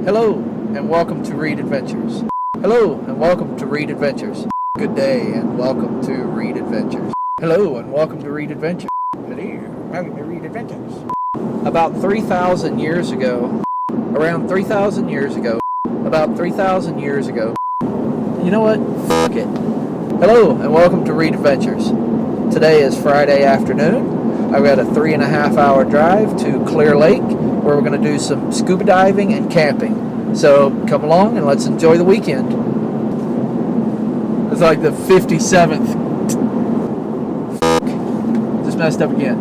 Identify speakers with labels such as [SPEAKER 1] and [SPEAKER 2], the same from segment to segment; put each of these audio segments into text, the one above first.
[SPEAKER 1] Hello, and welcome to Reid Adventures. Hello, and welcome to Reid Adventures. Good day, and welcome to Reid Adventures. Hello, and welcome to Reid Adventures. Hello, welcome to Reid Adventures. About 3,000 years ago, around 3,000 years ago, about 3,000 years ago, you know what? Fuck it. Hello, and welcome to Reid Adventures. Today is Friday afternoon. I've got a 3.5 hour drive to Clear Lake, where we're going to do some scuba diving and camping. So come along and let's enjoy the weekend. It's like the 57th. Just messed up again.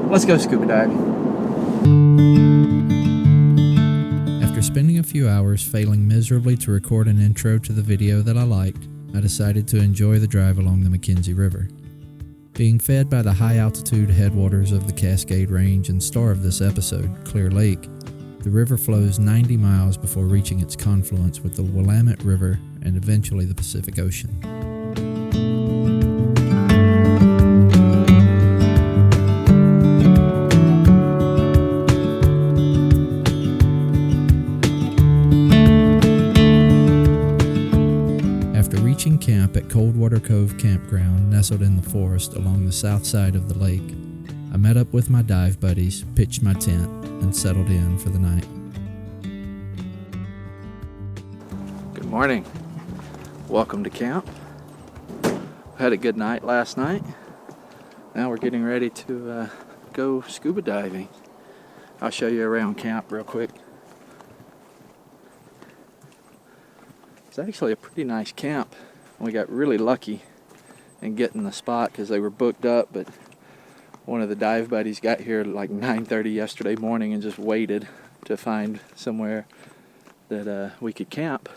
[SPEAKER 1] Let's go scuba diving.
[SPEAKER 2] After spending a few hours failing miserably to record an intro to the video that I liked, I decided to enjoy the drive along the Mackenzie River. Being fed by the high-altitude headwaters of the Cascade Range and star of this episode, Clear Lake, the river flows 90 miles before reaching its confluence with the Willamette River and eventually the Pacific Ocean. Reaching camp at Coldwater Cove Campground, nestled in the forest along the south side of the lake, I met up with my dive buddies, pitched my tent, and settled in for the night.
[SPEAKER 1] Good morning. Welcome to camp. Had a good night last night. Now we're getting ready to go scuba diving. I'll show you around camp real quick. It's actually a pretty nice camp. We got really lucky in getting the spot because they were booked up, but one of the dive buddies got here at like 9:30 yesterday morning and just waited to find somewhere that we could camp,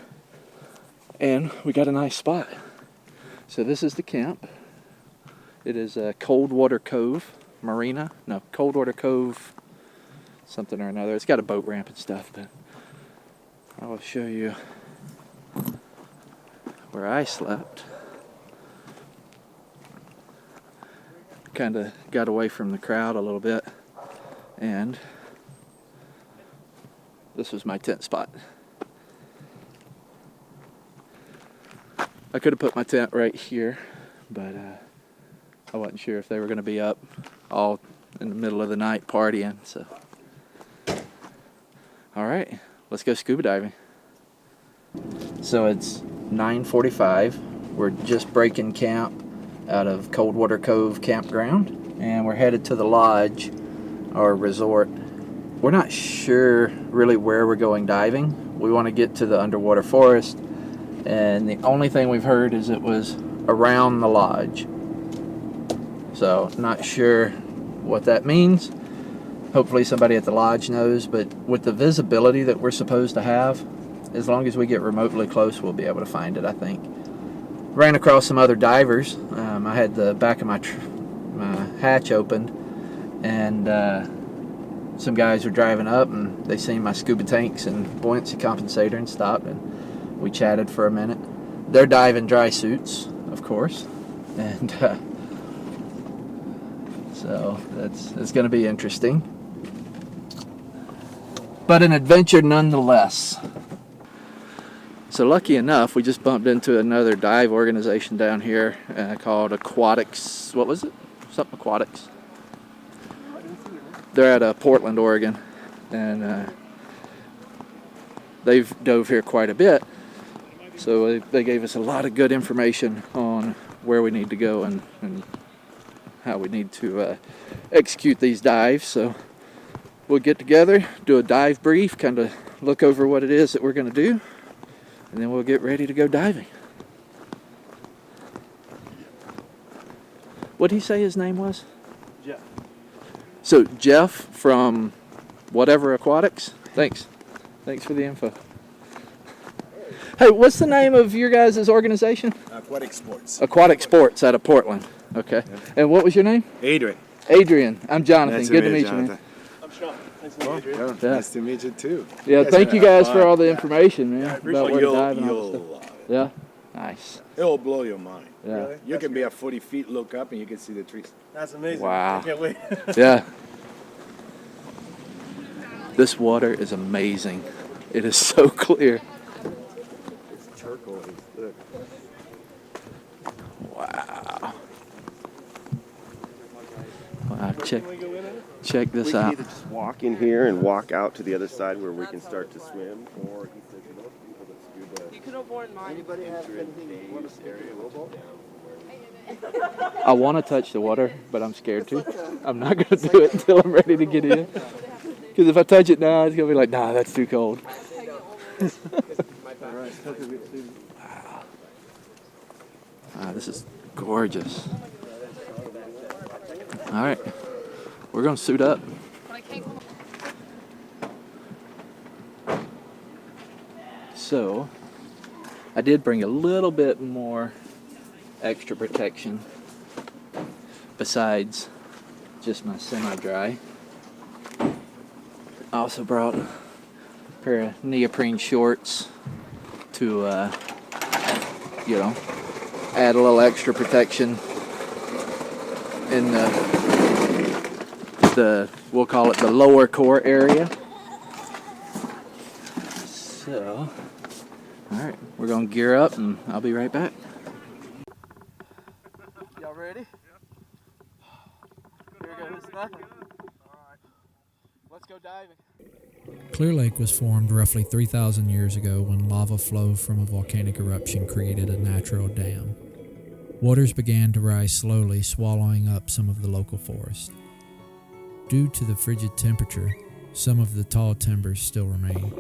[SPEAKER 1] and we got a nice spot. So this is the camp. It is Coldwater Cove Marina. No, Coldwater Cove something or another. It's got a boat ramp and stuff, but I will show you where I slept. Kind of got away from the crowd a little bit, and this was my tent spot. I could have put my tent right here, but I wasn't sure if they were going to be up all in the middle of the night partying, so. Alright, let's go scuba diving. So it's 9:45. We're just breaking camp out of Coldwater Cove Campground, and we're headed to the lodge, our resort. We're not sure really where we're going diving. We want to get to the underwater forest, and the only thing we've heard is it was around the lodge. So not sure what that means. Hopefully somebody at the lodge knows, but with the visibility that we're supposed to have, as long as we get remotely close, we'll be able to find it, I think. Ran across some other divers. I had the back of my hatch opened, and some guys were driving up, and they seen my scuba tanks and buoyancy compensator and stopped, and we chatted for a minute. They're diving dry suits, of course, and so it's going to be interesting, but an adventure nonetheless. So lucky enough, we just bumped into another dive organization down here called Aquatics. What was it? Something Aquatics. They're out of Portland, Oregon, and they've dove here quite a bit. So they gave us a lot of good information on where we need to go and how we need to execute these dives. So we'll get together, do a dive brief, kind of look over what it is that we're going to do, and then we'll get ready to go diving. What did he say his name was?
[SPEAKER 3] Jeff.
[SPEAKER 1] So Jeff from whatever Aquatics. Thanks for the info. Hey, what's the name of your guys' organization?
[SPEAKER 3] Aquatic Sports.
[SPEAKER 1] Aquatic Sports out of Portland. Okay. Yeah. And what was your name?
[SPEAKER 3] Adrian.
[SPEAKER 1] Adrian. I'm Jonathan.
[SPEAKER 3] Nice
[SPEAKER 1] Good to meet
[SPEAKER 3] Jonathan.
[SPEAKER 1] you, man.
[SPEAKER 3] I'm Sean. Nice to meet you, Adrian. Yeah. Nice to meet you, too.
[SPEAKER 1] Yeah, thank you guys for all the information, man.
[SPEAKER 3] Yeah, I appreciate
[SPEAKER 1] about where to dive and all
[SPEAKER 3] you'll
[SPEAKER 1] that
[SPEAKER 3] love
[SPEAKER 1] stuff.
[SPEAKER 3] it.
[SPEAKER 1] Yeah? Nice.
[SPEAKER 3] It'll blow your mind.
[SPEAKER 1] Yeah.
[SPEAKER 3] Really? You can be at 40 feet, look up, and you can see the trees.
[SPEAKER 4] That's amazing.
[SPEAKER 1] Wow.
[SPEAKER 4] I can't wait.
[SPEAKER 1] Yeah. This water is amazing. It is so clear.
[SPEAKER 3] It's turquoise. Look.
[SPEAKER 1] Wow. Wow, check this
[SPEAKER 4] We can
[SPEAKER 1] out.
[SPEAKER 4] either just walk in here and walk out to the other side where we can start to swim, or he says most people that scuba.
[SPEAKER 5] You could have worn mine.
[SPEAKER 4] Anybody have anything want to area rowboat?
[SPEAKER 1] I want to touch the water, but I'm scared to. I'm not going to do it until I'm ready to get in. Because if I touch it now, it's going to be like, nah, that's too cold. Wow, this is gorgeous. All right, we're going to suit up. So, I did bring a little bit more extra protection besides just my semi-dry. I also brought a pair of neoprene shorts to, you know, add a little extra protection in the we'll call it the lower core area. So, all right, we're gonna gear up and I'll be right back. Y'all ready? Here goes nothing. Let's go diving.
[SPEAKER 2] Clear Lake was formed roughly 3,000 years ago when lava flow from a volcanic eruption created a natural dam. Waters began to rise slowly, swallowing up some of the local forest. Due to the frigid temperature, some of the tall timbers still remain.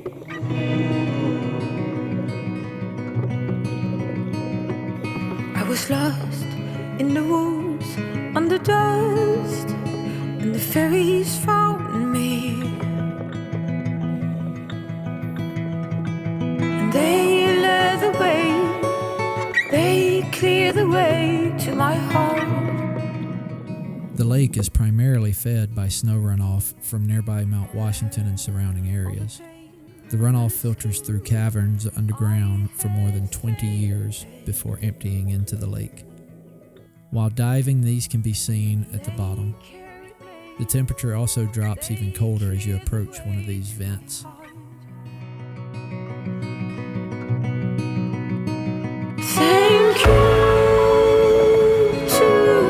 [SPEAKER 6] I was lost in the woods, under dust, and the fairies found me. And they led the way, they cleared the way to my heart.
[SPEAKER 2] The lake is primarily fed by snow runoff from nearby Mount Washington and surrounding areas. The runoff filters through caverns underground for more than 20 years before emptying into the lake. While diving, these can be seen at the bottom. The temperature also drops even colder as you approach one of these vents.
[SPEAKER 6] Thank you to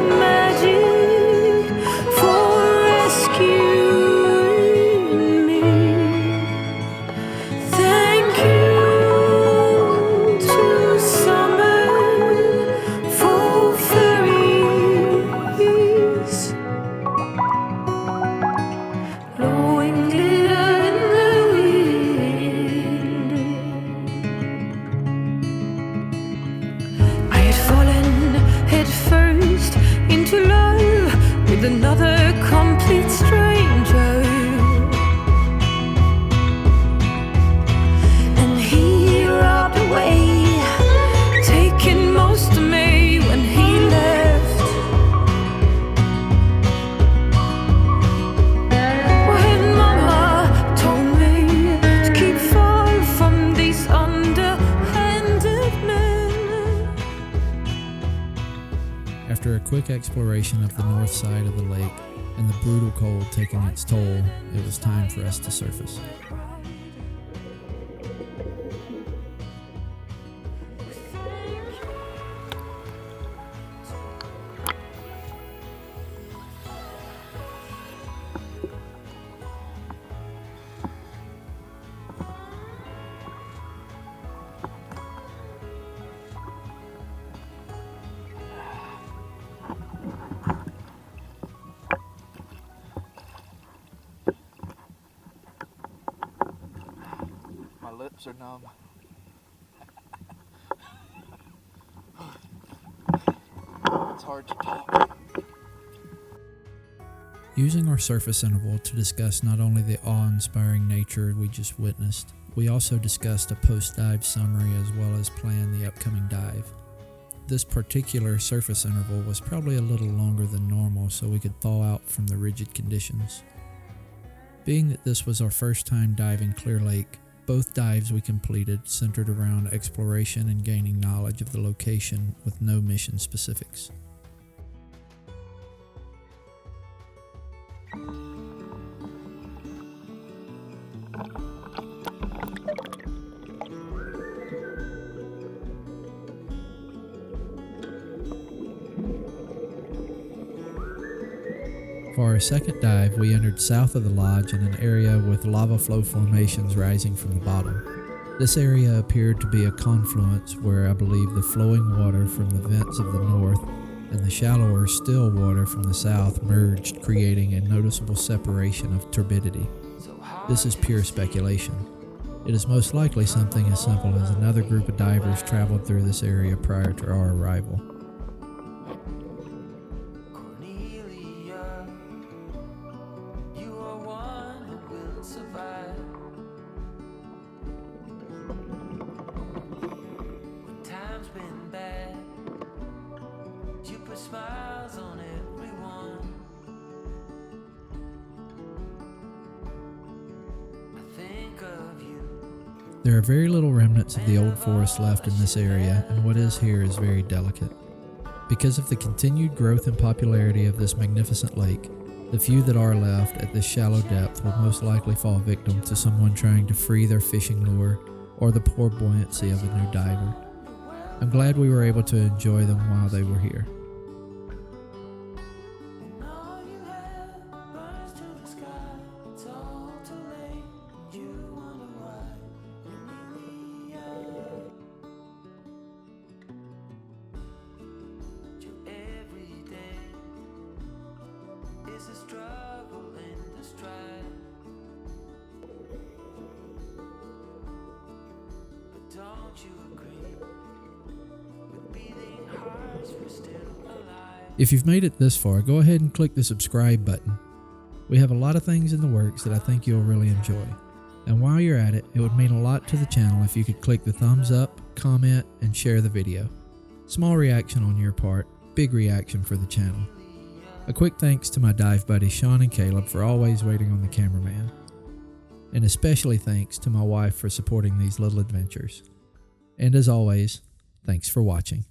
[SPEAKER 6] magic for rescuing me. Thank you to summer for fairies, blowing glitter in the wind. I had fallen head first into love with another complete stranger, and he robbed away, taking most of me when he left. When mama told me to keep far from these underhanded men.
[SPEAKER 2] After a quick exploration of the north side of the lake and the brutal cold taking its toll, it was time for us to surface.
[SPEAKER 1] My lips are numb. It's hard to talk.
[SPEAKER 2] Using our surface interval to discuss not only the awe-inspiring nature we just witnessed, we also discussed a post-dive summary as well as plan the upcoming dive. This particular surface interval was probably a little longer than normal so we could thaw out from the rigid conditions. Being that this was our first time diving Clear Lake, both dives we completed centered around exploration and gaining knowledge of the location with no mission specifics. For our second dive, we entered south of the lodge in an area with lava flow formations rising from the bottom. This area appeared to be a confluence where I believe the flowing water from the vents of the north and the shallower still water from the south merged, creating a noticeable separation of turbidity. This is pure speculation. It is most likely something as simple as another group of divers traveled through this area prior to our arrival.
[SPEAKER 6] Smiles on everyone. I think of you.
[SPEAKER 2] There are very little remnants of the old forest left in this area, and what is here is very delicate. Because of the continued growth and popularity of this magnificent lake, the few that are left at this shallow depth will most likely fall victim to someone trying to free their fishing lure or the poor buoyancy of a new diver. I'm glad we were able to enjoy them while they were here.
[SPEAKER 6] It's a struggle and a strife, but don't you agree? With beating hearts, we're still alive.
[SPEAKER 2] If you've made it this far, go ahead and click the subscribe button. We have a lot of things in the works that I think you'll really enjoy. And while you're at it, it would mean a lot to the channel if you could click the thumbs up, comment, and share the video. Small reaction on your part, big reaction for the channel. A quick thanks to my dive buddies Sean and Caleb for always waiting on the cameraman. And especially thanks to my wife for supporting these little adventures. And as always, thanks for watching.